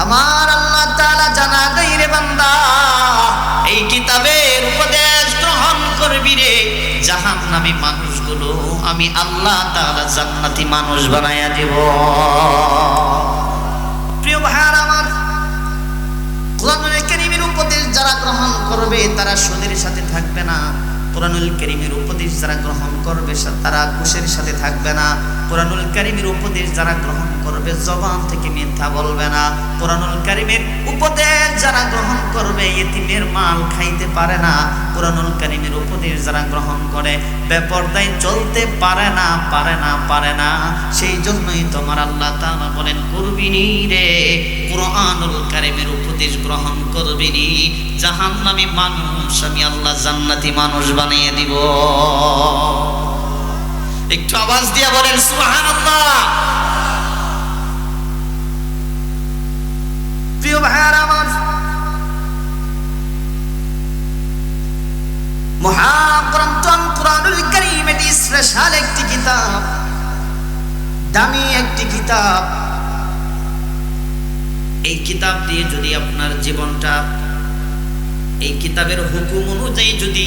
আমার আল্লাহ তাআলা জানা দেয় রে বান্দা, এই কিতাবের উপদেশ গ্রহণ করবি রে, জাহান্নামী মানুষগুলো আমি আল্লাহ তাআলা জান্নাতি মানুষ বানায়া দেব। প্রিয় ভাইরা আমার, কোরআনুল কারীমের উপদেশ যারা গ্রহণ করবে তারা সুদের সাথে থাকবে না। কোরআনুল কারীমের উপদেশ যারা গ্রহণ করবে তারা ঘুষের সাথে থাকবে না। কোরআনুল কারীমের উপদেশ যারা গ্রহণ করবে জবান থেকে মিথ্যা বলবে না। কোরআনুল কারীমের উপদেশ যারা গ্রহণ করবে ইতিমের মাল খাইতে পারে না। কোরআনুল কারীমের উপদেশ যারা গ্রহণ করে বেপরদায় চলতে পারে না। সেই জন্যই তোমার আল্লাহ তাআলা বলেন করবিনি রে, কোরআনুল কারীমের উপদেশ গ্রহণ করবিনি, জাহান্নামী মানুষ আমি আল্লাহ জান্নাতি মানুষ বানিয়ে দিব। একটু আওয়াজ দিয়া বলেন সুবহানাল্লাহ। প্রিয় ভাইরা আমার, মহাগ্রন্থ কোরআনুল কারীম এটি স্পেশাল একটি কিতাব, দামি একটি কিতাব। এই কিতাব দিয়ে যদি আপনার জীবনটা, এই কিতাবের হুকুম অনুযায়ী যদি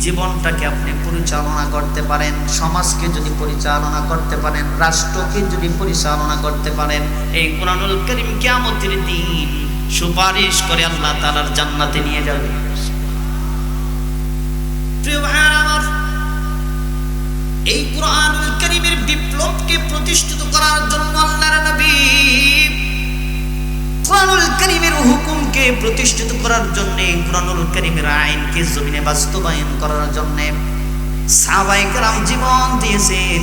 জীবনটাকে আপনি পরিচালনা করতে পারেন, সমাজকে যদি পরিচালনা করতে পারেন, রাষ্ট্রকে যদি পরিচালনা করতে পারেন, এই কোরআনুল কারীম কিয়ামতের দিন সুপারিশ করে আল্লাহ তাআলার জান্নাতে নিয়ে যাবে। প্রিয় ভাইরা আমার, এই কোরআনুল কারীমের বিপ্লবকে প্রতিষ্ঠিত করার জন্য আল্লাহর নবী কোরআনুল কারীমের হুকুমকে প্রতিষ্ঠিত করার জন্য, কোরআনুল কারীমের আইনকে জমিনে বাস্তবায়ন করার জন্য সাহাবায়ে কেরাম জীবন দিয়েছেন।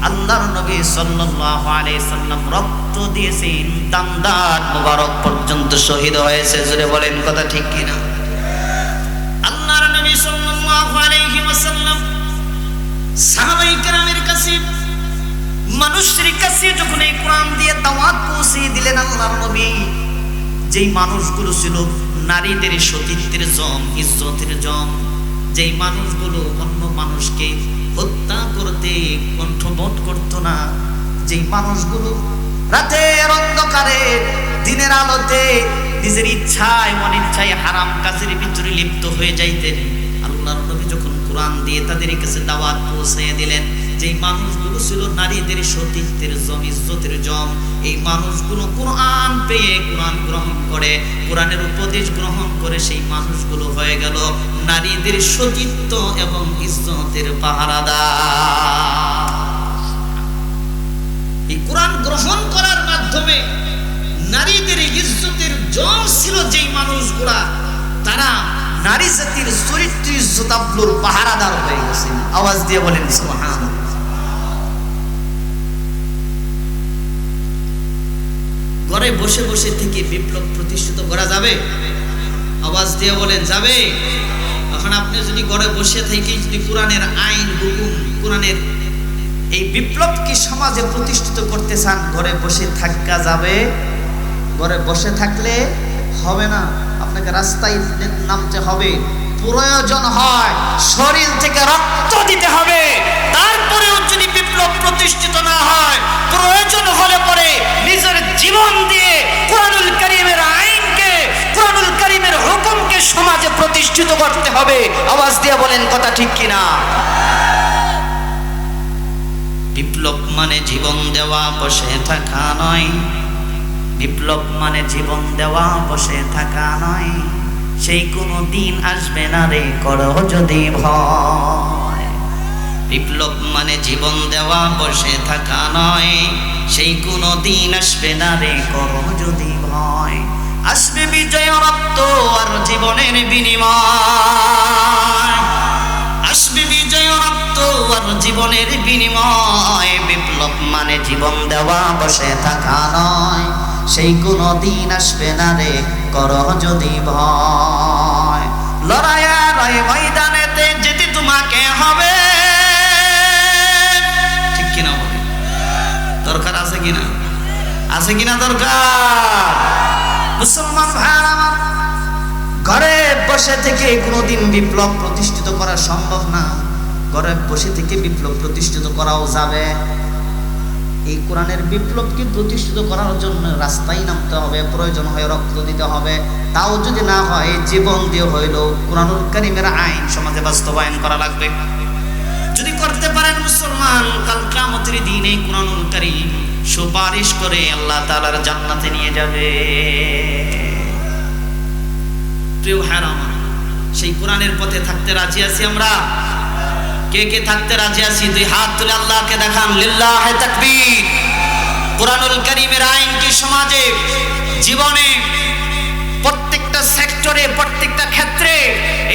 আল্লাহর নবী সাল্লাল্লাহু আলাইহি সাল্লাম রক্ত দিয়েছেন, দান্দার মোবারক পর্যন্ত শহীদ হয়েছে। জোরে বলেন কথা ঠিক কিনা? আল্লাহর নবী সাল্লাল্লাহু আলাইহি ওয়াসাল্লাম সাহাবায়ে কেরামের কাছে, মানুষের কাছে যখন এই কোরআন দিয়ে দাওয়াত পৌঁছে দিলেন আল্লাহর নবী, যেই মানুষগুলো ছিল নারীদের সতীত্বের জম, ইজ্জতের জম, যেই মানুষগুলো অন্য মানুষকে হত্যা করতে কণ্ঠবোধ করত না, যেই মানুষগুলো রাতের অন্ধকারে দিনের আলোতে নিজের ইচ্ছায় অনিচ্ছায় হারাম কাজের ভিতরে লিপ্ত হয়ে যাইতেন, আল্লাহর নবী যখন কোরআন দিয়ে তাদের কাছে দাওয়াত পৌঁছে দিলেন, যেই মানুষগুলো ছিল নারীদের সতীত্বের জম, ইজ্জতের জম, এই মানুষগুলো কোরআন পেয়ে কোরআন গ্রহণ করে, কোরআনের উপদেশ গ্রহণ করে সেই মানুষগুলো হয়ে গেল নারীদের সতীত্ব এবং ইজ্জতের পাহারাদার। এই কোরআন গ্রহণ করার মাধ্যমে নারীদের ইজ্জতের জম ছিল যেই মানুষগুলা, তারা নারী জাতির চরিত্র ইজ্জতাবলুর পাহারাদার হয়ে গেছে। আওয়াজ দিয়ে বলেন সুবহানাল্লাহ। ঘরে বসে বসে থেকে বিপ্লব প্রতিষ্ঠিত করা যাবে? আওয়াজ দিয়ে বলেন যাবে? এখন আপনি যদি ঘরে বসে থেকে যদি কোরআনের আইন হুকুম, কোরআনের এই বিপ্লবকে সমাজে প্রতিষ্ঠিত করতে চান, ঘরে বসে থাকা যাবে? ঘরে বসে থাকলে হবে না, আপনাকে রাস্তায় নামতে হবে, প্রয়োজন হয় শরীর থেকে রক্ত দিতে হবে। তারপরেও যদি বিপ্লব প্রতিষ্ঠিত না হয়, প্রয়োজন হলে পরে নিজের জীবন দিয়ে কোরআনুল কারীমের আইনকে, কোরআনুল কারীমের হুকুমকে সমাজে প্রতিষ্ঠিত করতে হবে। আওয়াজ দিয়ে বলেন কথা ঠিক কিনা? বিপ্লব মানে জীবন দেওয়া, বসে থাকা নয়। বিপ্লব মানে জীবন দেওয়া, বসে থাকা নয়। সেই কোনো দিন আসবে না রে, করো যদি ভয়। বিপ্লব মানে জীবন দেওয়া, বসে থাকা নয়। সেই কোনো দিন আসবে না রে, করো যদি ভয়। আসবে বিজয় রক্ত আর জীবনের বিনিময়, আসবে বিজয় রক্ত আর জীবনের বিনিময়। বিপ্লব মানে জীবন দেওয়া, বসে থাকা নয়। সেই কোনো দিন আসবে না রে, করো যদি ভয়। লড়াইয়ের ওই ময়দানেতে যেতে তোমাকে হবে, ঠিক কিনা বলে? দরকার আছে কিনা? আছে কিনা দরকার? মুসলমান ভাইরা আমার, ঘরে বসে থেকে কোনোদিন বিপ্লব প্রতিষ্ঠিত করা সম্ভব না। ঘরে বসে থেকে বিপ্লব প্রতিষ্ঠিত করাও যাবে? এই কোরআনের বিপ্লবকে প্রতিষ্ঠিত করার জন্য রাস্তায় নামতে হবে, প্রয়োজন হয় রক্ত দিতে হবে। তাও যদি না হয় জীবন দিয়ে হইলেও কোরআনুল কারীমের আইন সমাজে বাস্তবায়ন করা লাগবে। যদি করতে পারেন মুসলমান, কাল কিয়ামতের দিনে কোরআনুল কারীম সুপারিশ করে আল্লাহ তাআলার জান্নাতে নিয়ে যাবে। প্রিয় ভাইরা আমার, সেই কোরআনের পথে থাকতে রাজি আছি আমরা? কে কে থাকতে রাজি আছি? দুই হাত তুলে আল্লাহকে দেখান। লিল্লাহি তাকবীর। কোরআনুল কারীমের আইন কি সমাজে, জীবনে, প্রত্যেকটা সেক্টরে, প্রত্যেকটা ক্ষেত্রে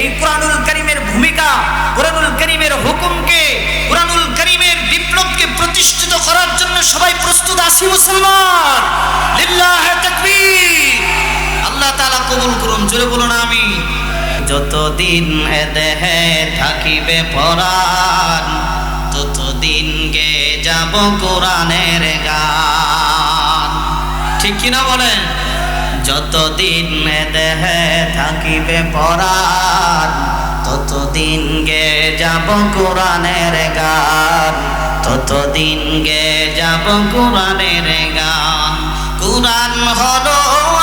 এই কোরআনুল কারীমের ভূমিকা, কোরআনুল কারীমের হুকুমকে, কোরআনুল কারীমের বিপ্লবকে প্রতিষ্ঠিত করার জন্য সবাই প্রস্তুত আছি মুসলমান? লিল্লাহি তাকবীর। আল্লাহ তাআলা কবুল করুন, জোরে বলুন আমিন। যতদিন এ দেহে থাকিবে পরাণ, ততদিন গে যাব কোরআনের গান। ঠিক কিনা বলেন? যতদিন এ দেহে থাকিবে পরাণ, ততদিন গে যাব কোরআনের গান, ততদিন গে যাব কোরআনের গান। কোরআন হলো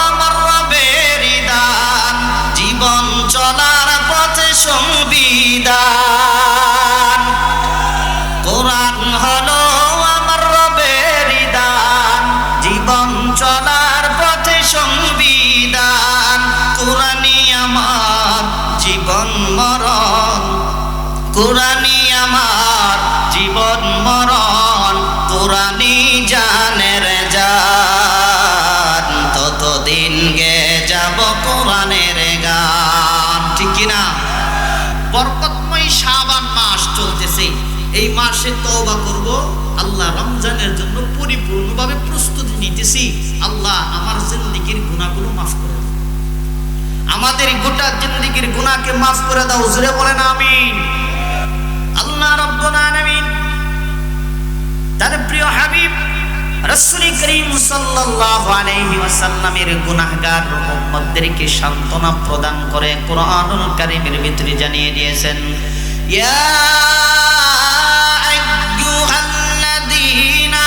আমার রবের দান, জীবন চলার পথে সংবিধান। কোরআন হলো আমার রবের দান, জীবন চলার পথে সংবিধান। কোরআনই আমার জীবন মরণ, কোরআনই আমার জীবন মরণ, কোরআনই জানের জান, ততদিন গে যাব কোরআনের গান। ঠিক কিনা? বরকতময় শাবান মাস চলতেছে, এই মাসে তওবা করব, আল্লাহ রমজানের জন্য পরিপূর্ণভাবে প্রস্তুতি নিতেছি। আল্লাহ আমার জিন্দেগীর গুনাহগুলো মাফ করে দাও, আমাদের গোটা জিন্দেগীর গুনাহকে মাফ করে দাও। জোরে বলেন আমিন। আল্লাহ রাব্বুল আলামিন তার প্রিয় হাবিব রাসূল করিম সাল্লাল্লাহু আলাইহি ওয়াসাল্লামের গুনাহগার উম্মতদেরকে সান্ত্বনা প্রদান করে কোরআনুল কারীমের ভিতরে জানিয়ে দিয়েছেন, ইয়া আইয়ুহাল্লাযীনা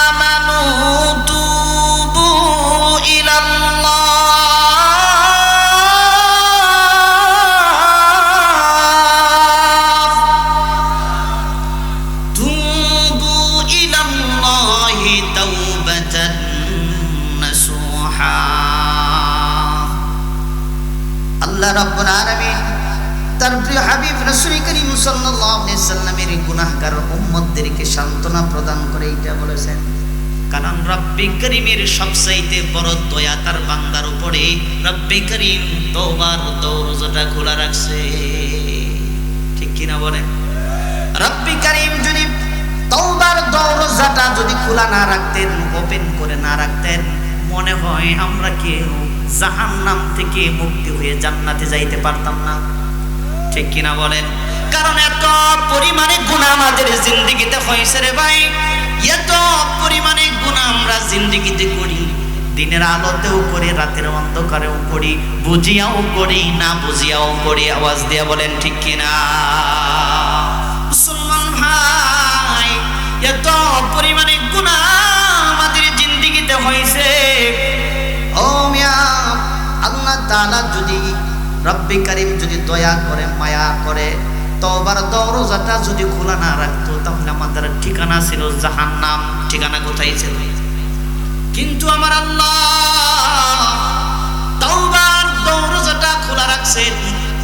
আমানু তুবু ইলাল্লাহ, তুবু ইলাল্লাহি তাওবাতান নাসুহা। আল্লাহ রাব্বুল আলামিন তার প্রিয় হাবিব রাসূল করিম সাল্লাল্লাহু আলাইহি সাল্লামের গুনাহগার উম্মতদেরকে সান্ত্বনা প্রদান করে এটা বলেছেন, কারণ রব্বে করিমের সবচাইতে বড় দয়া তার বান্দার উপরে। রব্বে করিম তওবার দরজাটা খোলা রাখছে। ঠিক কিনা বলেন? রব্বে করিম যদি তওবার দরজাটা যদি খোলা না রাখতেন, ওপেন করে না রাখতেন, মনে হয় আমরা কেউ জাহান্নাম থেকে মুক্তি হয়ে জান্নাতে যাইতে পারতাম না। ঠিক কিনা বলেন? কারণ এত পরিমাণে গুনাহ আমাদের জিন্দেগিতে হয়েছে রে ভাই, এত পরিমাণে গুনাহ আমরা জিন্দেগিতে করি, দিনের আলোতেও করি, রাতের অন্ধকারেও করি, বুঝিয়াও করি, না বুঝিয়াও করি। আওয়াজ দিয়া বলেন ঠিক কিনা? মুসলমান ভাই, এত পরিমাণে গুনাহ আমাদের জিন্দেগিতে হয়েছে। ও মিয়া, আল্লাহ তাআলা যদি, রব্বে করিম যদি দয়া করে, মায়া করে, তওবার দরজাটা যদি খোলা না রাখতো, তাহলে আমাদের ঠিকানা ছিল জাহান্নাম। ঠিকানা কোথায় ছিল? কিন্তু আমার আল্লাহ তওবার দরজাটা খোলা রাখছেন।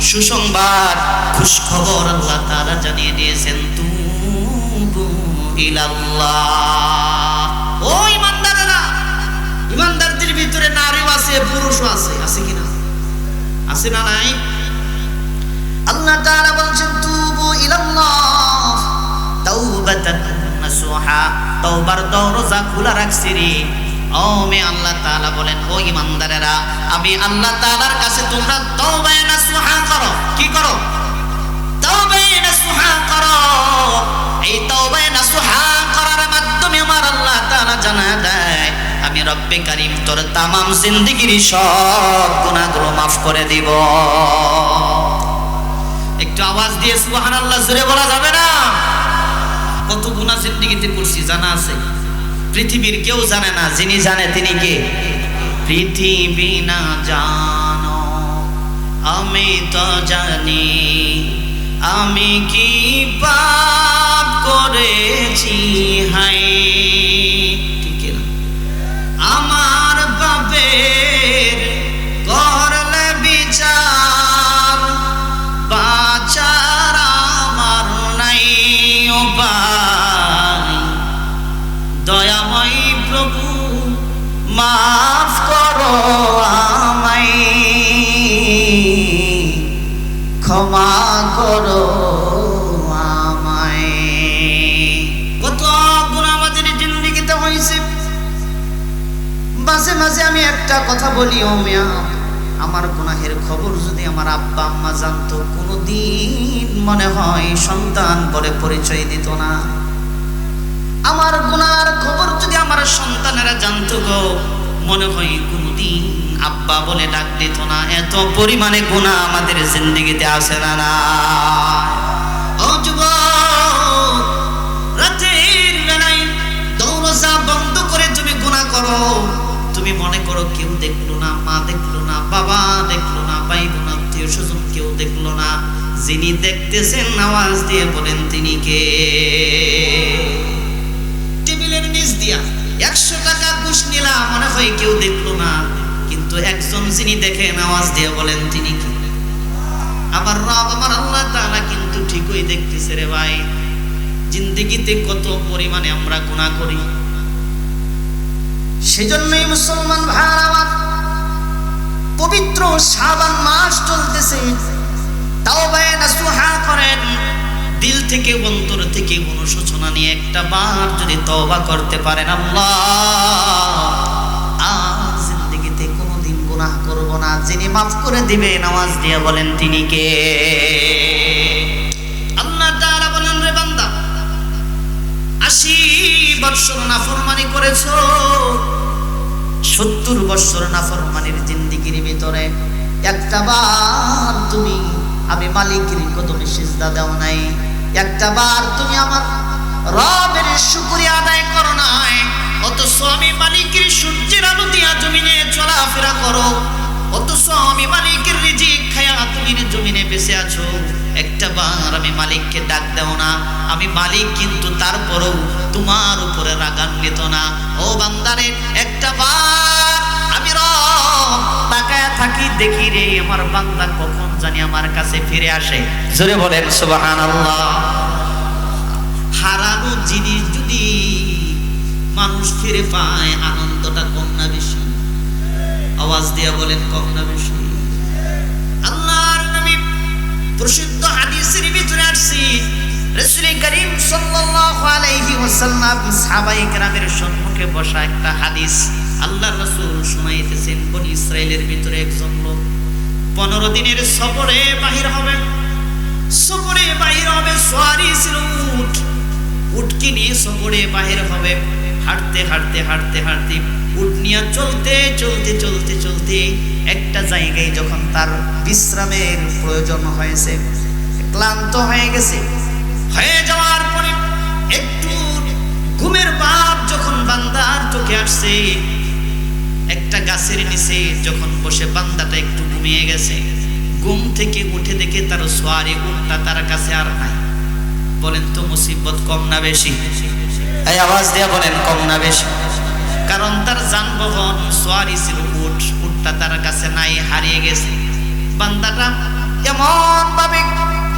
সুসংবাদ, খুশখবর আল্লাহ তাআলা জানিয়ে দিয়েছেন, তুবু ইলাল্লাহ। ও ইমানদারেরা, ইমানদারদের ভিতরে নারীও আছে, পুরুষও আছে। আছে কিনা? আছে না নাই? আল্লাহ তাআলা বলছেন, তুবু ইলাল্লাহ তাওবাতান নাসুহা, তওবার দরজা খোলা রাখছি রে। ও মে আল্লাহ তাআলা বলেন, ও ইমানদারেরা, আমি আল্লাহ তাআলার কাছে তোমরা তওবা নাসুহা করো। কি করো? তওবা নাসুহা করো। এই তওবা নাসুহা করার মাধ্যমে আমার আল্লাহ তাআলা জানায় দেয়, আমি রব্বে করিম তোর তামাম জিন্দেগির সব গুনাহগুলো মাফ করে দিব। একটু আওয়াজ দিয়ে সুবহানাল্লাহ জোরে বলা যাবে না? কত গুনাহ জিন্দেগিতে করছি জানা আছে? পৃথিবীর কেউ জানে না, যিনি জানে তিনি কে? পৃথিবী না জানো আমি তো জানি, আমি কি পাপ করেছি হাই, ঠিক না? আমার পাপের করলে বিচার, বাঁচার আমার নাই উপায়, দয়াময় প্রভু মাফ করো আমায়, ক্ষমা করো আমায়। কত গুনাহ আমাদের জিন্দেগিতে হয়েছে। মাঝে মাঝে আমি একটা কথা বলি, ও মিয়া, আমার গুনাহের খবর যদি আমার আব্বা আম্মা জানতো, কোনোদিন মনে হয় সন্তান বলে পরিচয় দিত না। আমার গুনার খবর যদি আমার সন্তানেরা জানতো গো, মনে হয় কোনোদিন আব্বা বলে ডাক দিত না। এত পরিমাণে গুনাহ আমাদের জিন্দেগিতে আসে না। ও যুবক, রাতের বেলায় দরজা বন্ধ করে তুমি গুনাহ করো, তুমি মনে করো কেউ দেখলো না, মা দেখলো না, বাবা দেখলো না, ভাই বোন আত্মীয় স্বজন কেউ দেখলো না। যিনি দেখতেছেন আওয়াজ দিয়ে বলেন তিনি কে? টেবিলের নিচ দিয়া 100 টাকা ঘুষ নিলাম, মনে হয় কেউ দেখলো না, কিন্তু একজন যিনি দেখেন আওয়াজ দিয়ে বলেন তিনি কি? আমার রব, আমার আল্লাহ তাআলা কিন্তু ঠিকই দেখতেছে রে ভাই। জিন্দেগিতে কত পরিমাণে আমরা গুনাহ করি। সেজন্যই মুসলমান ভাইরা আমার, পবিত্র শাবান মাস চলতেছে, তাওবা নাসুহা করেন, দিল থেকে অন্তর থেকে অনুশোচনা নিয়ে একটা বার যদি তওবা করতে পারেন, আল্লাহ আজ জিন্দেগিতে কোনোদিন গুনাহ করব না, যিনি মাফ করে দিবেন আওয়াজ দিয়ে বলেন তিনি কে? আল্লাহ তাআলা বলেন, রে বান্দা, 80 বছর নাফরমানি করেছো, 70 বছর নাফরমানির জিন্দেগির ভিতরে একটা বার তুমি আমি মালিকের কদমে সিজদা দাও নাই, একটা বার তুমি আমার রবের শুকরিয়া আদায় করো নাই। অথচ আমি মালিকের সূর্যের আলো দিয়া জমিনে চলাফেরা করো, অথচ আমি মালিকের রিজিক খায়া তুমি জমিনে বেঁচে আছো, একটা বার আমি মালিককে ডাক দাও না। আমি মালিক কিন্তু তারপরও তোমার উপরে রাগান্বিত না। ও বান্দারে, একটা বার আমি রব তাকায়া থাকি, দেখি রে আমার বান্দা কখন জানি আমার কাছে ফিরে আসে। জোরে বলেন সুবহানাল্লাহ। হারানো জিনিস যদি মানুষ ফিরে পায়, আনন্দটা কম না বেশি? আওয়াজ দিয়ে বলেন কম না বেশি? আল্লাহর নবী প্রসিদ্ধ হাদিসের ভিতরে আসছে, রাসূল করিম সাল্লাল্লাহু আলাইহি ওয়াসাল্লাম সাহাবায়ে কেরামের সম্মুখে বসা একটা হাদিস আল্লাহর রাসূল শুনাইতেছেন। বনি ইসরাইলের ভিতরে একজন লোক 15 দিনের সফরে বাহির হবে। সফরে বাহির হবে, সওয়ারি ছিল উট, উটকে নিয়ে সফরে বাহির হবে। হাঁটতে হাঁটতে হাঁটতে হাঁটতে উট নিয়ে চলতে চলতে চলতে চলতে একটা জায়গায় যখন তার বিশ্রামের প্রয়োজন হয়েছে, ক্লান্ত হয়ে গেছে, হয়ে যাওয়ার পরে একটু ঘুমের ভাব যখন বান্দার চোখে আসছে, একটা গাছের নিচে যখন বসে বান্দাটা একটু ঘুমিয়ে গেছে, ঘুম থেকে উঠে দেখে তার সওয়ারি উটটা তার কাছে আর নাই। বলেন তো মুসিবত কম না বেশি? এই আওয়াজ দিয়ে বলেন কম না বেশি? কারণ তার যানবাহন সওয়ারি ছিল উট, উটটা তার কাছে নাই, হারিয়ে গেছে। বান্দাটা এমন ভাবে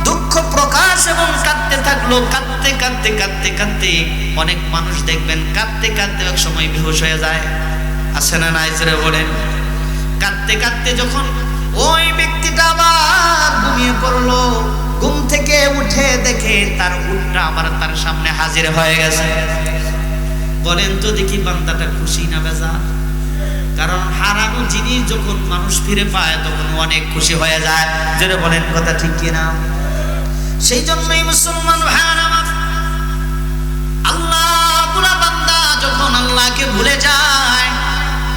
দুঃখ প্রকাশ এবং কাঁদতে থাকলো, কাঁদতে কাঁদতে কাঁদতে কাঁদতে। অনেক মানুষ দেখবেন কাঁদতে কাঁদতে এক সময় বেহুশ হয়ে যায়, আসে না নাই? জোরে বলেন। কাঁদতে কাঁদতে যখন ওই ব্যক্তিটা আবার ঘুমিয়ে পড়লো, ঘুম থেকে উঠে দেখে তার উটটা আবার তার সামনে হাজির হয়ে গেছে। বলেন তো দেখি বান্দাটা খুশি না বেজার? কারণ হারানো জিনিস যখন মানুষ ফিরে পায় তখন অনেক খুশি হয়ে যায়। যেটা বলেন কথা ঠিক কিনা? সেই জন্যই মুসলমান ভাইরা আমার, আল্লাহ বুলা বান্দা যখন আল্লাহকে ভুলে যায়,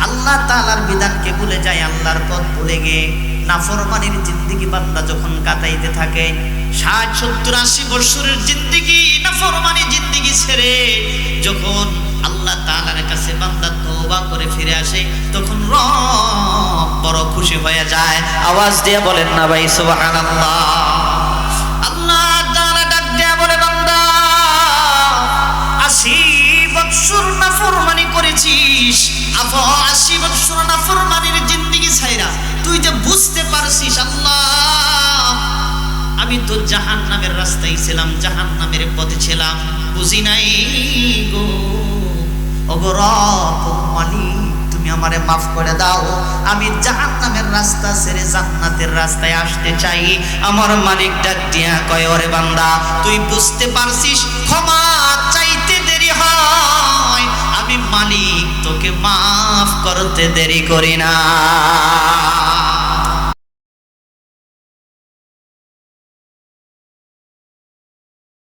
আল্লাহ তাআলার বিধানকে ভুলে যায়, আল্লাহর পথ ভুলে গিয়ে নাফরমানির জিন্দেগি বান্দা যখন কাটাইতে থাকে, 60, 70, 80 বছরের জিন্দেগি নাফরমানি জিন্দেগি ছেড়ে যখন আল্লাহ তাআলার কাছে বান্দা তওবা করে ফিরে আসে, তখন রব বড় খুশি হয়ে যায়। আওয়াজ দিয়ে বলেন না ভাই সুবহানাল্লাহ। আল্লাহ তাআলা ডাক দিয়ে বলে, বান্দা 80 বছর নাফরমানি করেছিস, 80 বছর নাফরমানির জিন্দেগি ছাইরা তুই যে বুঝতে পারছিস আল্লাহ আমি তো জাহান্নামের রাস্তায় ছিলাম, জাহান্নামের পথে ছিলাম, বুঝি নাই গো। ওগো রব মালিক, তুমি আমারে মাফ করে দাও, আমি জাহান্নামের রাস্তা ছেড়ে জান্নাতের রাস্তায় আসতে চাই। আমার মালিক ডাক দিয়া কয়, ওরে বান্দা তুই বুঝতে পারছিস, ক্ষমা চাইতে দেরি হয়, আমি মালিক তোকে মাফ করতে দেরি করি না।